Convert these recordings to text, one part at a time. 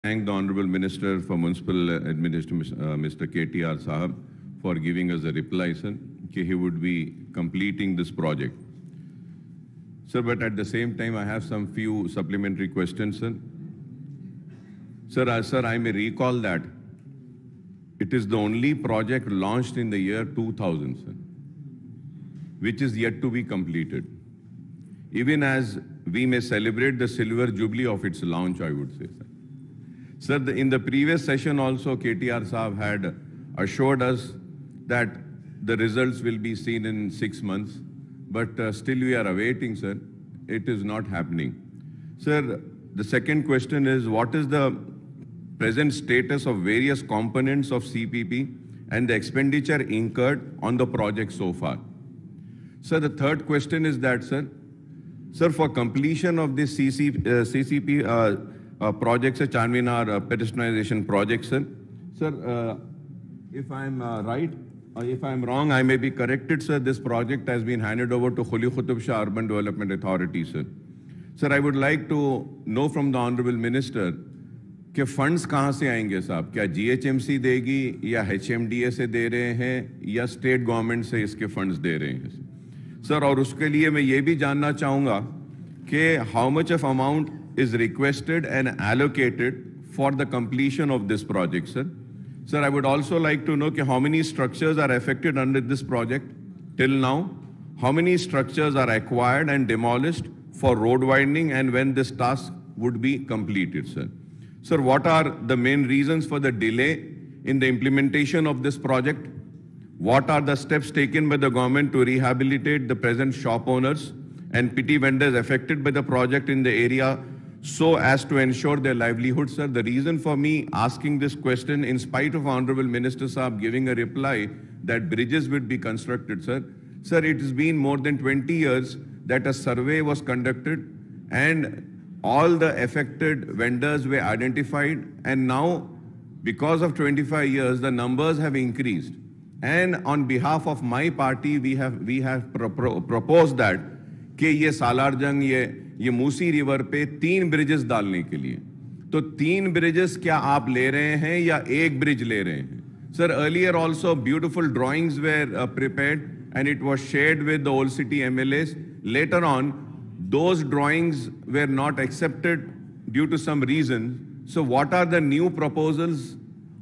thank the Honorable Minister for Municipal Administration, Mr. KTR Sahab, for giving us a reply, sir, that he would be completing this project. Sir, but at the same time, I have some few supplementary questions, sir. Sir, I may recall that it is the only project launched in the year 2000, sir, which is yet to be completed. Even as we may celebrate the silver jubilee of its launch, I would say, sir. Sir, in the previous session also, KTR Saab had assured us that the results will be seen in 6 months, but still we are awaiting, sir. It is not happening. Sir, the second question is, what is the present status of various components of CPP and the expenditure incurred on the project so far? Sir, the third question is that, sir, for completion of this CCP project, sir, Charminar pedestrianization project, sir, if I'm right, if I'm wrong, I may be corrected, sir. This project has been handed over to Quli Qutub Shah Urban Development Authority, sir. Sir, I would like to know from the Honorable Minister कि funds कहाँ से आएंगे साहब? क्या GHMC देगी या HMDA से दे रहे हैं या स्टेट गवर्नमेंट से इसके फंड्स दे रहे हैं सर? और उसके लिए मैं ये भी जानना चाहूँगा कि how much of amount is requested and allocated for the completion of this project, sir. Sir, I would also like to know how many structures are affected under this project till now, how many structures are acquired and demolished for road widening, and when this task would be completed, sir. Sir, what are the main reasons for the delay in the implementation of this project? What are the steps taken by the government to rehabilitate the present shop owners and petty vendors affected by the project in the area so as to ensure their livelihood, sir? The reason for me asking this question, in spite of Honorable Minister Saab giving a reply that bridges would be constructed, sir, it has been more than 20 years that a survey was conducted and all the affected vendors were identified, and now, because of 25 years, the numbers have increased. And on behalf of my party, we have proposed that कि ये सालारजंग ये Musi river पे 3 bridges डालने के लिए, तो 3 bridges क्या आप ले रहे हैं या एक ब्रिज ले रहे हैं? Sir, earlier also beautiful drawings were prepared and it was shared with the old city MLAs. Later on, those drawings were not accepted due to some reason. So what are the new proposals?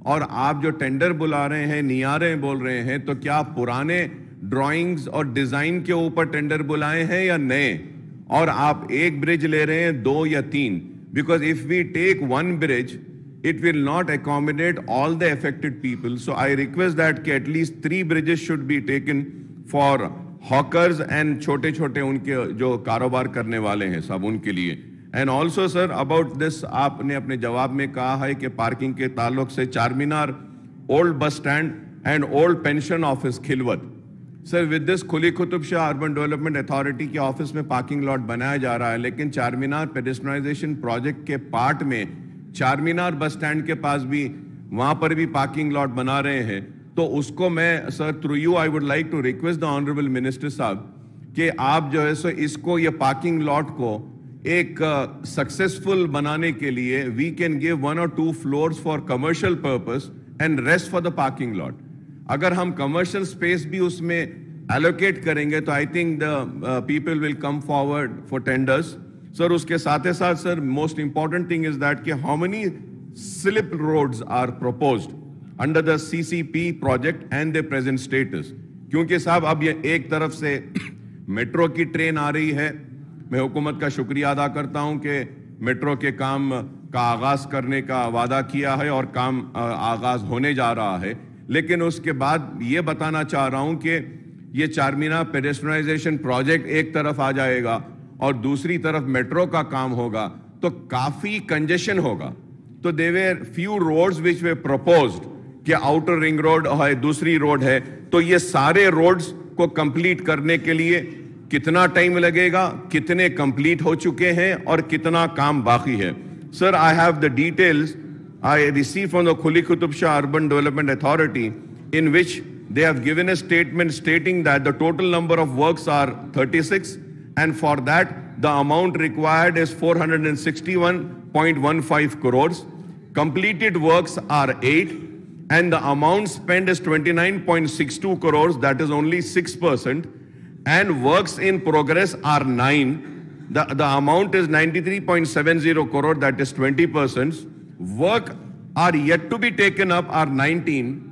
और आप जो tender बुला रहे हैं, नियारे बोल रहे हैं, तो क्या पुराने ड्राइंग्स और डिजाइन के ऊपर टेंडर बुलाए हैं या नए? और आप एक ब्रिज ले रहे हैं, 2 या 3? Because if we take one bridge, it will not accommodate all the affected people. So I request that at least 3 bridges should be taken for hawkers and छोटे-छोटे उनके जो कारोबार करने वाले हैं सब उनके लिए. And also, sir, about this, आपने अपने जवाब में कहा है कि पार्किंग के ताल्लुक से Charminar, old bus stand and old pension office Khilwat. Sir, with this Quli Qutub Shah urban development authority के ऑफिस में पार्किंग लॉट बनाया जा रहा है, लेकिन चारमीनार पेडेस्ट्रियनाइजेशन प्रोजेक्ट के पार्ट में चारमीनार बस स्टैंड के पास भी वहां पर भी पार्किंग लॉट बना रहे हैं. तो उसको मैं, sir, through you I would like to request the honourable minister साहब कि आप जो है सो इसको, ये पार्किंग लॉट को एक सक्सेसफुल बनाने के लिए we can give 1 or 2 floors for commercial purpose and rest for the parking lot. अगर हम कमर्शियल स्पेस भी उसमें एलोकेट करेंगे तो I think the people will come forward for tenders. Sir, उसके साथ ही साथ, sir, most important thing is that कि how many slip roads are proposed under the CCP project and the present status? क्योंकि साहब अब ये एक तरफ से मेट्रो की ट्रेन आ रही है. मैं हुकूमत का शुक्रिया अदा करता हूं कि मेट्रो के काम का आगाज करने का वादा किया है और काम आगाज होने जा रहा है. लेकिन उसके बाद ये बताना चाह रहा हूं कि ये चारमीनार पेडेस्ट्रियनाइजेशन प्रोजेक्ट एक तरफ आ जाएगा और दूसरी तरफ मेट्रो का काम होगा तो काफी कंजेशन होगा. तो there were few roads which were proposed कि आउटर रिंग रोड है, दूसरी रोड है, तो ये सारे रोड्स को कंप्लीट करने के लिए कितना टाइम लगेगा, कितने कंप्लीट हो चुके हैं और कितना काम बाकी है? Sir, I have the details I received from the Quli Qutub Shah Urban Development Authority, in which they have given a statement stating that the total number of works are 36, and for that the amount required is 461.15 crores. completed works are 8, and the amount spent is 29.62 crores, that is only 6%, and works in progress are 9. The amount is 93.70 crore, that is 20%. Work are yet to be taken up are 19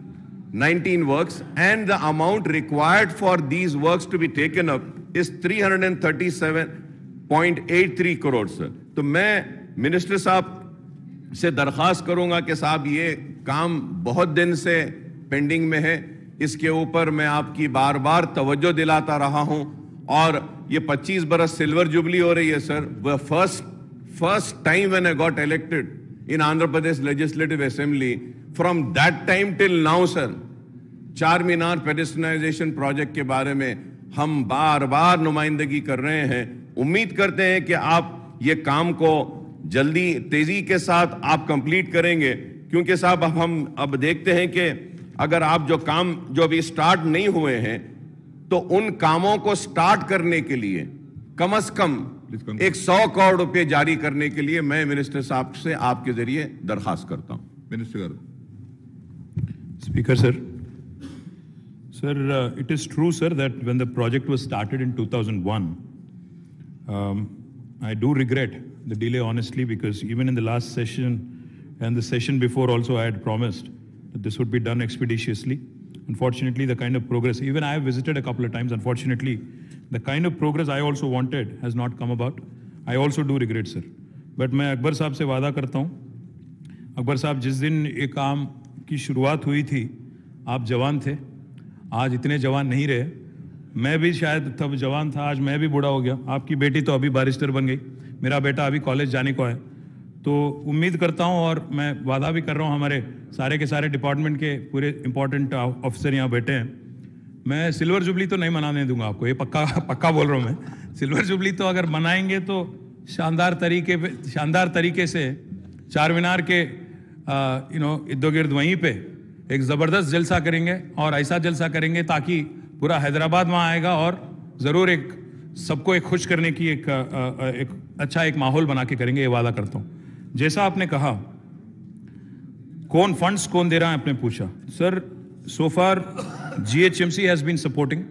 works, and the amount required for these works to be taken up is 337.83 crore, sir. तो मैं minister साहब से दरखास्त करूंगा कि साहब ये काम बहुत दिन से पेंडिंग में है, इसके ऊपर मैं आपकी बार बार तवज्जो दिलाता रहा हूं, और ये 25 बरस सिल्वर जुबली हो रही है sir. First time when I got elected in Andhra Pradesh Legislative Assembly. From that time till now, sir, Charminar pedestrianisation project के बारे में हम बार बार नुमाइंदगी कर रहे हैं. उम्मीद करते हैं कि आप ये काम को जल्दी तेजी के साथ आप कंप्लीट करेंगे, क्योंकि साहब अब देखते हैं कि अगर आप जो काम जो अभी स्टार्ट नहीं हुए हैं, तो उन कामों को स्टार्ट करने के लिए कम से कम 100 करोड़ रुपए जारी करने के लिए मैं मिनिस्टर साहब से आपके जरिए दरखास्त करता हूं. Minister Speaker sir, it is true sir that when the project was started in 2001, I do regret the delay honestly, because even in the last session and the session before also I had promised that this would be done expeditiously. Unfortunately, the kind of progress, even I have visited a couple of times, unfortunately, the kind of progress I also wanted has not come about. I also do regret, sir. But मैं अकबर साहब से वादा करता हूँ, अकबर साहब जिस दिन ये काम की शुरुआत हुई थी, आप जवान थे, आज इतने जवान नहीं रहे. मैं भी शायद तब जवान था, आज मैं भी बूढ़ा हो गया. आपकी बेटी तो अभी बारिस्टर बन गई, मेरा बेटा अभी कॉलेज जाने को है. तो उम्मीद करता हूँ और मैं वादा भी कर रहा हूँ, हमारे सारे के सारे डिपार्टमेंट के पूरे इंपॉर्टेंट ऑफिसर यहाँ बैठे हैं, मैं सिल्वर जुबली तो नहीं मनाने दूंगा आपको, ये पक्का बोल रहा हूँ मैं. सिल्वर जुबली तो अगर मनाएंगे तो शानदार तरीके से चारमीनार के इर्द गिर्द वहीं पे एक ज़बरदस्त जलसा करेंगे, और ऐसा जलसा करेंगे ताकि पूरा हैदराबाद वहाँ आएगा, और ज़रूर एक सबको एक खुश करने की एक अच्छा एक माहौल बना के करेंगे, ये वादा करता हूँ. जैसा आपने कहा कौन फंड्स कौन दे रहा है, आपने पूछा. Sir, so far GHMC has been supporting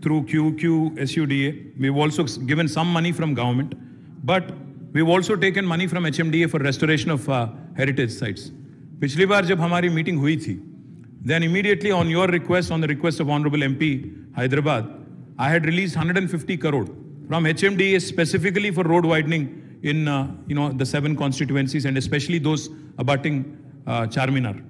through QQSUDA. We've also given some money from government, but we've also taken money from HMDA for restoration of heritage sites. पिछली बार जब हमारी मीटिंग हुई थी, then immediately on your request, on the request of Honorable MP Hyderabad, I had released 150 crore from HMDA specifically for road widening in the 7 constituencies, and especially those abutting Charminar.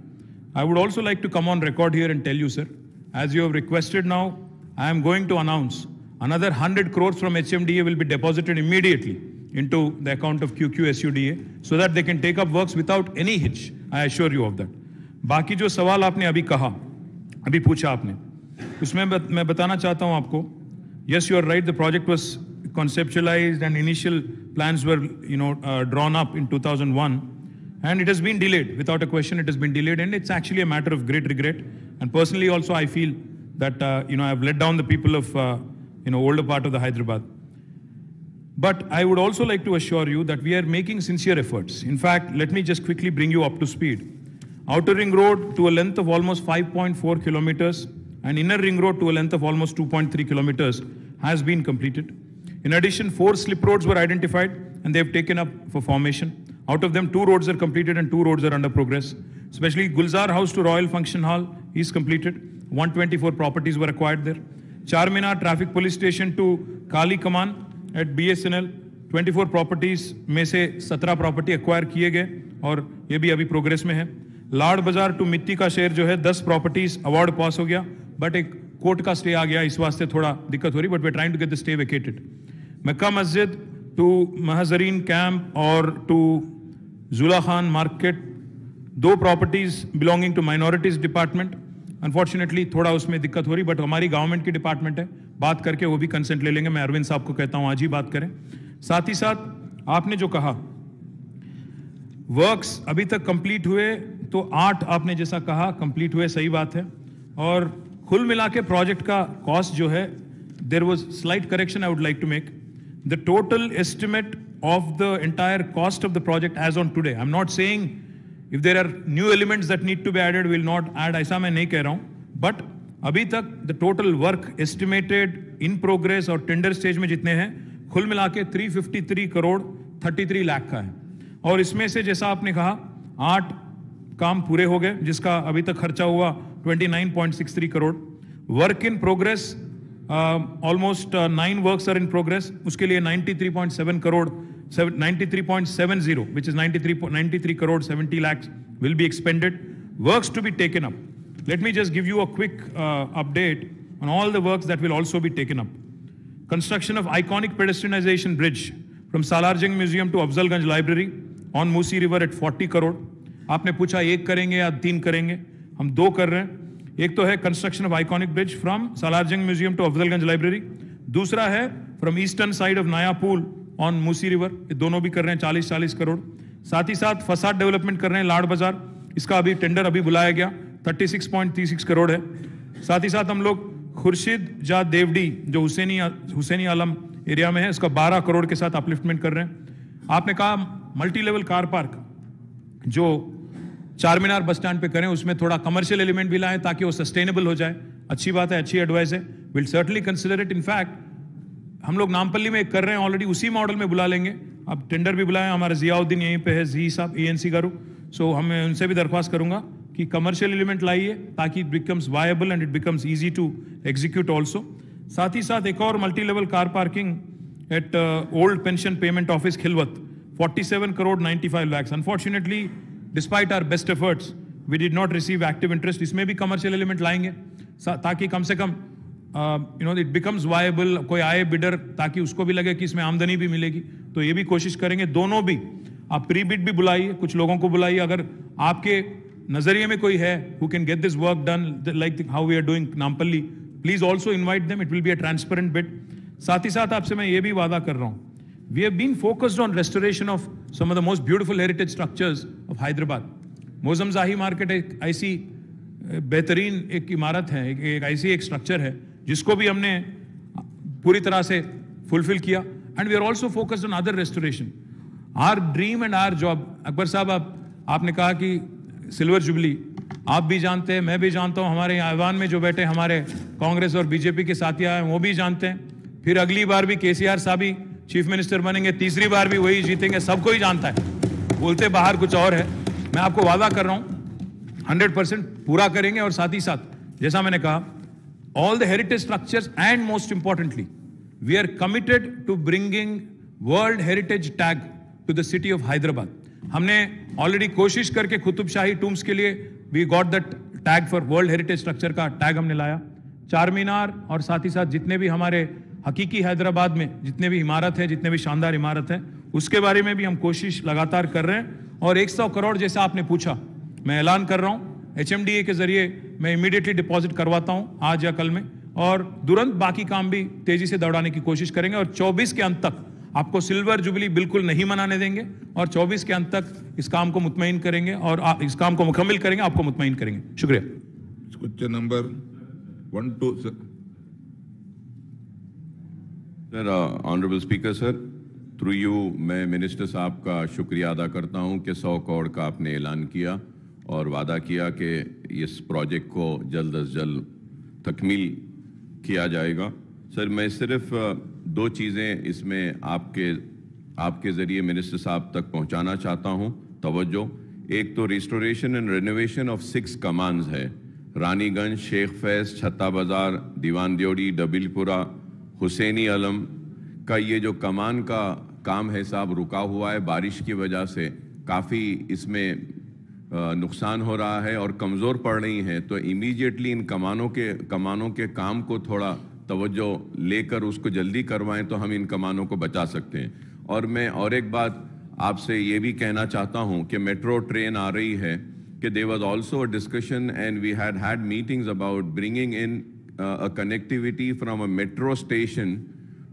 I would also like to come on record here and tell you, sir, as you have requested now, I am going to announce another 100 crores from HMDA will be deposited immediately into the account of QQSUDA so that they can take up works without any hitch. I assure you of that. बाकी जो सवाल आपने अभी पूछा आपने, उसमें मैं बताना चाहता हूं आपको. Yes, you are right. The project was conceptualized and initial plans were, drawn up in 2001, and it has been delayed. Without a question, it has been delayed, and it's actually a matter of great regret. And personally, also, I feel that I've let down the people of older part of the Hyderabad. But I would also like to assure you that we are making sincere efforts. In fact, let me just quickly bring you up to speed. Outer Ring Road to a length of almost 5.4 kilometers and Inner Ring Road to a length of almost 2.3 kilometers has been completed. In addition, 4 slip roads were identified and they have taken up for formation. Out of them, 2 roads are completed and 2 roads are under progress. Especially Gulzar House to Royal Function Hall is completed. 124 properties were acquired there. Charminar Traffic Police Station to Kali Kaman at BSNL, 24 properties में से 17 property acquire किए गए और ये भी अभी progress में है. लाड़ बाजार टू मिट्टी का शहर जो है 10 प्रॉपर्टीज अवार्ड पास हो गया, बट एक कोर्ट का स्टे आ गया, इस वास्ते थोड़ा दिक्कत हो रही, but we are trying to get the stay vacated. Mecca Masjid to Muhajireen camp और to Jula Khan market 2 properties belonging to minorities department. Unfortunately थोड़ा उसमें दिक्कत हो रही, बट हमारी गवर्नमेंट की डिपार्टमेंट है, बात करके वो भी कंसेंट ले लेंगे. मैं अरविंद साहब को कहता हूं आज ही बात करें. साथ ही साथ आपने जो कहा वर्क्स अभी तक कंप्लीट हुए तो 8 आपने जैसा कहा कंप्लीट हुए, सही बात है. और कुल मिला के प्रोजेक्ट का कॉस्ट जो है, there was slight correction I would like to make. The total estimate of the entire cost of the project as on today, I am not saying if there are new elements that need to be added will not add, ऐसा मैं नहीं कह रहा हूं, but अभी तक the total work estimated in progress और tender stage में जितने हैं कुल मिला के 353 करोड़ 33 लाख का है। और इसमें से जैसा आपने कहा 8 काम पूरे हो गए, जिसका अभी तक खर्चा हुआ 29.63 crore. Work in progress almost 9 works are in progress, उसके लिए 93.7 crore 93.70 which is 93 crore 70 lakhs will be expended. Works to be taken up. Let me just give you a quick update on all the works that will also be taken up. Construction of iconic pedestrianization bridge from Salarjung Museum to Afzalganj Library on Musi River at 40 crore. आपने पूछा एक करेंगे या 3 करेंगे, हम 2 कर रहे हैं। एक तो है construction of iconic bridge from Salar Jung museum to Afzalgunj library, दूसरा है फ्रॉम ईस्टर्न साइड ऑफ नया पुल ऑन मूसी रिवर, ये दोनों भी कर रहे हैं 40 करोड़। साथ ही साथ फसाद डेवलपमेंट कर रहे हैं लाड़ बाजार, इसका अभी टेंडर अभी बुलाया गया, 36.36 करोड़ है। साथ ही साथ हम लोग खुर्शीद जा देवडी जो हुसैनी आलम एरिया में है, इसका 12 करोड़ के साथ अपलिफ्टमेंट कर रहे हैं। आपने कहा मल्टी लेवल कार पार्क जो चार मीनार बस स्टैंड पे करें, उसमें थोड़ा कमर्शियल एलिमेंट भी लाएं ताकि वो सस्टेनेबल हो जाए। अच्छी बात है, अच्छी एडवाइस है, will certainly consider it. In fact हम लोग नामपल्ली में एक कर रहे हैं ऑलरेडी, उसी मॉडल में बुला लेंगे। अब टेंडर भी बुलाएं, हमारे जियाउद्दीन यहीं पे है, जी साहब ENC गारू, सो हमें उनसे भी दरख्वास्त करूंगा कि कमर्शियल एलिमेंट लाइए ताकि it becomes viable and it becomes easy to execute also. साथ ही साथ एक और multi level car parking at old pension payment office Khilwat, 47 crore 95 lakhs. Unfortunately, despite our best efforts, we did not receive active interest. इसमें भी commercial element लाएंगे ताकि कम से कम इट बिकम्स वायबल, कोई आए बिडर ताकि उसको भी लगे कि इसमें आमदनी भी मिलेगी, तो ये भी कोशिश करेंगे। दोनों भी आप प्री बिड भी बुलाइए, कुछ लोगों को बुलाइए, अगर आपके नजरिए में कोई है who can get this work done like how we are doing Nampalli, please also invite them. It will be a transparent bid. साथ ही साथ आपसे मैं ये भी वादा कर रहा हूँ, we have been focused on restoration of some of the most beautiful heritage structures of Hyderabad. Moazzam जाही मार्केट एक ऐसी बेहतरीन एक इमारत है, एक ऐसी एक स्ट्रक्चर है जिसको भी हमने पूरी तरह से फुलफिल किया, and we are also focused on other restoration. Our dream and our job. Akbar साहब, आपने कहा कि सिल्वर जुबली, आप भी जानते हैं, मैं भी जानता हूं, हमारे ऐवान में जो बैठे हमारे कांग्रेस और बीजेपी के साथियां हैं वो भी जानते हैं। फिर अगली बार भी KCR साहब ही चीफ मिनिस्टर बनेंगे, तीसरी बार भी वही जीतेंगे, सबको ही जानता है, बोलते बाहर कुछ और है। मैं आपको वादा कर रहा हूं 100% पूरा करेंगे। और साथ ही साथ जैसा मैंने कहा, all the heritage structures, and most importantly we are committed to bringing world heritage tag to the city of Hyderabad. हमने ऑलरेडी कोशिश करके कुतुब शाही टूम्स के लिए we got that tag for world heritage structure का टैग हमने लाया। चार मीनार और साथ ही साथ जितने भी हमारे हकीकी हैदराबाद में जितने भी इमारत है, जितने भी शानदार इमारत है, उसके बारे में भी हम कोशिश लगातार कर रहे हैं। और 100 करोड़ जैसा आपने पूछा, मैं ऐलान कर रहा हूं HMDA के जरिए मैं इमीडिएटली डिपॉजिट करवाता हूं आज या कल में, और तुरंत बाकी काम भी तेजी से दौड़ाने की कोशिश करेंगे। और 24 के अंत तक आपको सिल्वर जुबली बिल्कुल नहीं मनाने देंगे, और 24 के अंत तक इस काम को मुतमईन करेंगे और इस काम को मुकम्मल करेंगे, आपको मुतमईन करेंगे। शुक्रिया। Question number 1 2 sir. Honourable speaker sir, through you मैं मिनिस्टर साहब का शुक्रिया अदा करता हूं कि 100 करोड़ का आपने ऐलान किया और वादा किया कि इस प्रोजेक्ट को जल्द अज जल्द तकमील किया जाएगा। सर, मैं सिर्फ 2 चीज़ें इसमें आपके ज़रिए मिनिस्टर साहब तक पहुंचाना चाहता हूं तवज्जो। एक तो रिस्टोरेशन एंड रेनोवेशन ऑफ 6 कमांस है, रानीगंज, शेख फैज, छत्ता बाज़ार, दीवान द्योड़ी, डबिलपुरा, हुसैनी आलम का ये जो कमान का काम है साहब रुका हुआ है, बारिश की वजह से काफ़ी इसमें नुकसान हो रहा है और कमज़ोर पड़ रही हैं। तो इमीडिएटली इन कमानों के काम को थोड़ा तवज्जो लेकर उसको जल्दी करवाएं तो हम इन कमानों को बचा सकते हैं। और मैं और एक बात आपसे ये भी कहना चाहता हूँ कि मेट्रो ट्रेन आ रही है कि there was also a discussion and we had meetings about bringing in a connectivity from a metro station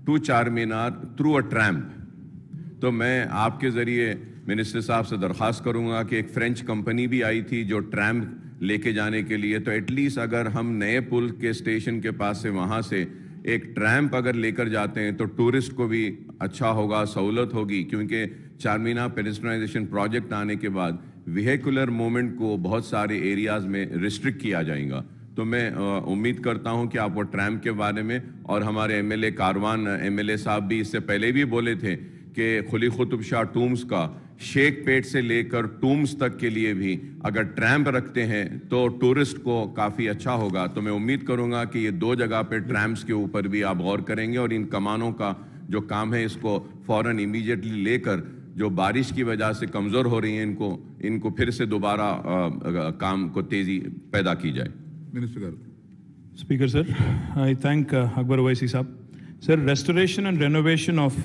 to Charminar through a tramp. तो मैं आपके ज़रिए मिनिस्टर साहब से दरख्वास्त करूंगा कि एक फ्रेंच कंपनी भी आई थी जो ट्रैम्प लेके जाने के लिए, तो एटलीस्ट अगर हम नए पुल के स्टेशन के पास से वहाँ से एक ट्रैम्प अगर लेकर जाते हैं तो टूरिस्ट को भी अच्छा होगा, सहूलत होगी। क्योंकि चार मीनार पेडेस्ट्रियनाइजेशन प्रोजेक्ट आने के बाद व्हीकुलर मूवमेंट को बहुत सारे एरियाज में रिस्ट्रिक्ट किया जाएगा। तो मैं उम्मीद करता हूं कि आप वो ट्रैम के बारे में, और हमारे एमएलए कारवान एमएलए साहब भी इससे पहले भी बोले थे कि कुली कुतुब शाह टूम्स का शेख पेट से लेकर टूम्स तक के लिए भी अगर ट्रैम्प रखते हैं तो टूरिस्ट को काफ़ी अच्छा होगा। तो मैं उम्मीद करूंगा कि ये 2 जगह पे ट्रैम्प्स के ऊपर भी आप गौर करेंगे, और इन कमानों का जो काम है इसको फौरन इमीडिएटली लेकर, जो बारिश की वजह से कमज़ोर हो रही हैं, इनको फिर से दोबारा काम को तेज़ी पैदा की जाए। Minister Garu. Speaker sir, I thank Akbar Owaisi Saab. Sir, restoration and renovation of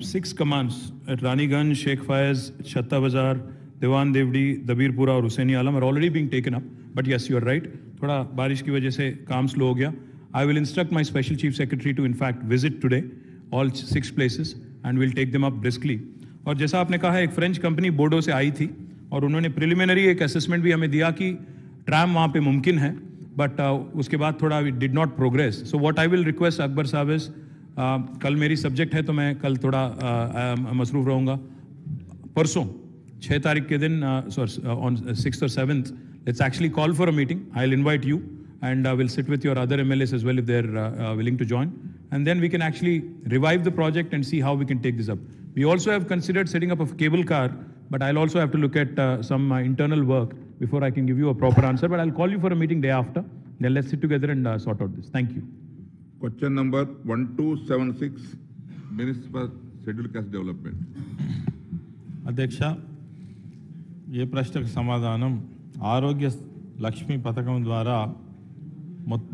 6 commands at Raniganj, Sheikh Faiz, Chatta Bazar, Dewan Devdi, Dabirpura और Hussaini Alam are already being taken up. But yes, you are right. थोड़ा बारिश की वजह से काम slow हो गया. I will instruct my special chief secretary to in fact visit today all 6 places and will take them up briskly. और जैसा आपने कहा, एक फ्रेंच कंपनी बोर्डो से आई थी और उन्होंने प्रिलिमिनरी एक असेसमेंट भी हमें दिया कि ट्रैम वहाँ पे मुमकिन है, बट उसके बाद थोड़ा did not progress. So what I will request Akbar साहब इज, कल मेरी सब्जेक्ट है तो मैं कल थोड़ा मसरूफ रहूँगा. परसों 6 तारीख के दिन on 6th or 7th let's actually call for a meeting. I will invite you and we'll sit with your other MLAs as well if they're willing to join, and then we can actually revive the project and see how we can take this up. We also have considered setting up a cable car, but I'll also have to look at some internal work before I can give you a proper answer, but I'll call you for a meeting day after. Then let's sit together and sort out this. Thank you. Question number 1276, Minister for Scheduled Caste Development. అధ్యక్ష, ఏ ప్రశ్నకు సమాధానం? ఆరోగ్య లక్ష్మి పథకం ద్వారా మొత్తం